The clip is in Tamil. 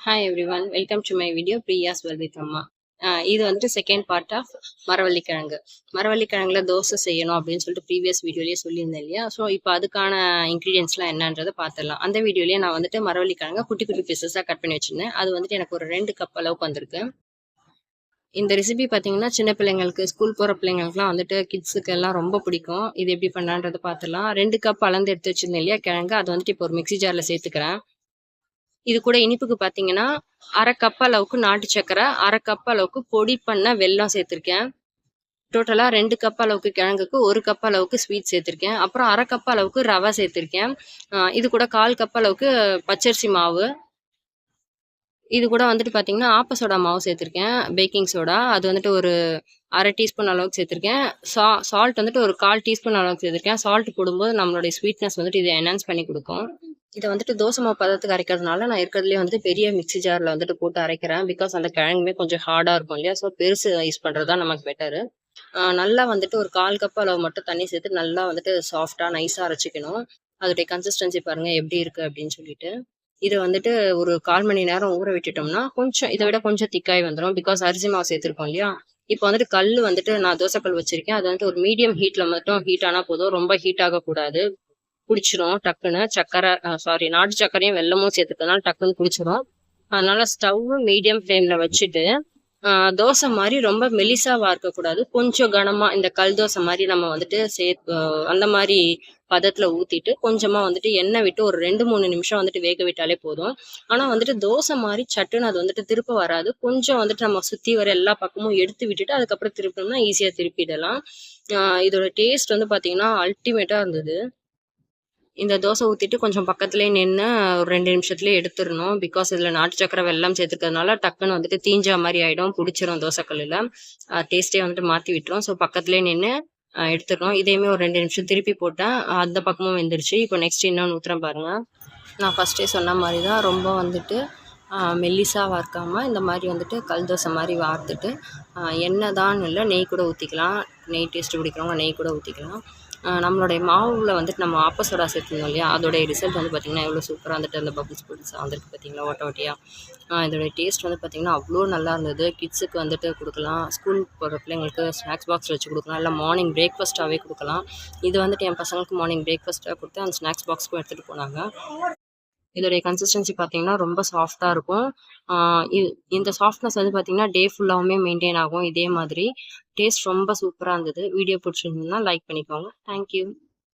Hi everyone, welcome to my video Priya's well with அம்மா. இது வந்துட்டு செகண்ட் பார்ட் ஆஃப் மரவள்ளிக்கிழங்கு. மரவள்ளிக்கிழங்குல தோசை செய்யணும் அப்படின்னு சொல்லிட்டு ப்ரீவியஸ் வீடியோலேயே சொல்லியிருந்தேன் இல்லையா? ஸோ இப்போ அதுக்கான இன்க்ரீடியன்ஸ்லாம் என்னன்றதை பார்த்துடலாம். அந்த வீடியோலேயே நான் வந்துட்டு மரவள்ளிக்கிழங்க குட்டி குட்டி பீசஸாக கட் பண்ணி வச்சுருந்தேன். அது வந்துட்டு எனக்கு ஒரு 2 கப் அளவுக்கு வந்திருக்கு. இந்த ரெசிபி பார்த்தீங்கன்னா சின்ன பிள்ளைங்களுக்கு, ஸ்கூல் போகிற பிள்ளைங்களுக்குலாம் வந்துட்டு கிட்ஸுக்கு எல்லாம் ரொம்ப பிடிக்கும். இது எப்படி பண்ணலான்றதை பார்த்துடலாம். 2 கப் அளந்து எடுத்து வச்சிருந்தேன் இல்லையா கிழங்கு, அது வந்துட்டு இப்போ ஒரு மிக்ஸி ஜாரில் சேர்த்துக்கிறேன். இது கூட இனிப்புக்கு பார்த்தீங்கன்னா 1/2 கப் அளவுக்கு நாட்டு சர்க்கரை, 1/2 கப் அளவுக்கு பொடி பண்ண வெல்லம் சேர்த்துருக்கேன். டோட்டலா 2 கப் அளவுக்கு கிழங்குக்கு 1 கப் அளவுக்கு ஸ்வீட் சேர்த்துருக்கேன். அப்புறம் 1/2 கப் அளவுக்கு ரவை சேர்த்துருக்கேன். இது கூட 1/4 கப் அளவுக்கு பச்சரிசி மாவு. இது கூட வந்துட்டு பார்த்தீங்கன்னா ஆப்ப சோடா மாவு சேர்த்துருக்கேன், பேக்கிங் சோடா. அது வந்துட்டு ஒரு 1/2 டீஸ்பூன் அளவுக்கு சேர்த்துருக்கேன். சால்ட் வந்துட்டு ஒரு 1/4 டீஸ்பூன் அளவுக்கு சேர்த்துருக்கேன். சால்ட் போடும்போது நம்மளுடைய ஸ்வீட்னஸ் வந்துட்டு இதை என்ஹான்ஸ் பண்ணி கொடுக்கும். இதை வந்துட்டு தோசை மாவு பதத்துக்கு அரைக்கிறதுனால நான் இருக்கிறதுலேயே வந்துட்டு பெரிய மிக்ஸி ஜாரில் வந்துட்டு போட்டு அரைக்கிறேன். பிகாஸ் அந்த கிழங்குமே கொஞ்சம் ஹார்டாக இருக்கும் இல்லையா? ஸோ பெருசு யூஸ் பண்ணுறது தான் நமக்கு பெட்டரு. நல்லா வந்துட்டு ஒரு 1/4 கப் அளவு மட்டும் தண்ணி சேர்த்து நல்லா வந்துட்டு சாஃப்டாக நைஸாக அரைச்சிக்கணும். அதோடைய கன்சிஸ்டன்சி பாருங்கள் எப்படி இருக்குது அப்படின்னு சொல்லிட்டு. இதை வந்துட்டு ஒரு 1/4 மணி நேரம் ஊற விட்டுட்டோம்னா கொஞ்சம் இதை விட கொஞ்சம் திக்காய் வந்துடும். பிகாஸ் அரிசி மாவு சேர்த்துருக்கோம் இல்லையா? இப்போ வந்துட்டு கல் வந்துட்டு நான் தோசைக்கல் வச்சிருக்கேன். அது வந்துட்டு ஒரு மீடியம் ஹீட்டில் மட்டும் ஹீட் ஆனால் போதும், ரொம்ப ஹீட் ஆகக்கூடாது. குடிச்சிரும் டக்குன்னு. நாட்டு சர்க்கரையும் வெல்லமும் சேர்த்துக்கிறதுனால டக்குன்னு குடிச்சிரும். அதனால ஸ்டவ் மீடியம் ஃப்ளேம்ல வச்சுட்டு தோசை மாதிரி ரொம்ப மெலிசாவா இருக்கக்கூடாது, கொஞ்சம் கனமா இந்த கல் தோசை மாதிரி நம்ம வந்துட்டு அந்த மாதிரி பதத்துல ஊத்திட்டு கொஞ்சமா வந்துட்டு எண்ணெய் விட்டு ஒரு 2-3 நிமிஷம் வந்துட்டு வேக விட்டாலே போதும். ஆனா வந்துட்டு தோசை மாதிரி சட்டுன்னு அது வந்துட்டு திருப்ப வராது. கொஞ்சம் வந்துட்டு நம்ம சுத்தி வர எல்லா பக்கமும் எடுத்து விட்டுட்டு அதுக்கப்புறம் திருப்பினோம்னா ஈஸியா திருப்பிடலாம். இதோட டேஸ்ட் வந்து பாத்தீங்கன்னா அல்டிமேட்டா இருந்தது. இந்த தோசை ஊற்றிட்டு கொஞ்சம் பக்கத்துலேயே நின்று ஒரு 2 நிமிஷத்துலேயே எடுத்துடணும். பிகாஸ் இதில் நாட்டு சக்கரை வெல்லம் சேர்த்துக்கிறதுனால டக்குன்னு வந்துட்டு தீஞ்சா மாதிரி ஆகிடும், பிடிச்சிரும் தோசைக்கல்லில். டேஸ்ட்டே வந்துட்டு மாற்றி விட்டுரும். ஸோ பக்கத்துலேயே நின்று எடுத்துடணும். இதையுமே ஒரு 2 நிமிஷம் திருப்பி போட்டேன், அந்த பக்கமும் வெந்துருச்சு. இப்போ நெக்ஸ்ட் இன்னொன்று ஊற்றுறேன் பாருங்கள். நான் ஃபஸ்ட்டே சொன்ன மாதிரி தான், ரொம்ப வந்துட்டு மெல்லிசாக வார்க்காமல் இந்த மாதிரி வந்துட்டு கல் தோசை மாதிரி வார்த்துட்டு எண்ணெய் தான் இல்லை, நெய் கூட ஊற்றிக்கலாம். நெய் டேஸ்ட்டு பிடிக்கிறவங்க நெய் கூட ஊற்றிக்கலாம். நம்மளுடைய மாவில் வந்துட்டு நம்ம ஆப்ப சோடா சேர்த்துருந்தோம் இல்லையா? அதோடைய ரிசல்ட் வந்து பார்த்திங்கன்னா எவ்வளோ சூப்பராக வந்துட்டு அந்த பபிள்ஸ் புல்ஸாக வந்துருக்கு பார்த்திங்களா, ஓட்ட ஓட்டியாக. இதோடைய டேஸ்ட் வந்து பார்த்திங்கன்னா அவ்வளோ நல்லா இருந்தது. கிட்ஸுக்கு வந்துட்டு கொடுக்கலாம், ஸ்கூல் போகிற பிள்ளைங்களுக்கு ஸ்நாக்ஸ் பாக்ஸில் வச்சு கொடுக்கலாம், இல்லை மார்னிங் பிரேக்ஃபாஸ்ட்டாகவே கொடுக்கலாம். இது வந்துட்டு என் பசங்களுக்கு மார்னிங் பிரேக்ஃபாஸ்ட்டாக கொடுத்து அந்த ஸ்நாக்ஸ் பாக்ஸ்க்கும் எடுத்துகிட்டு போனாங்க. இதோடைய கன்சிஸ்டன்சி பார்த்தீங்கன்னா ரொம்ப சாஃப்டாக இருக்கும். இந்த சாஃப்ட்னஸ் வந்து பார்த்தீங்கன்னா டே ஃபுல்லாகவுமே மெயின்டைன் ஆகும் இதே மாதிரி. டேஸ்ட் ரொம்ப சூப்பராக இருந்தது. வீடியோ பிடிச்சிருந்ததுன்னா லைக் பண்ணிக்கோங்க. தேங்க்யூ.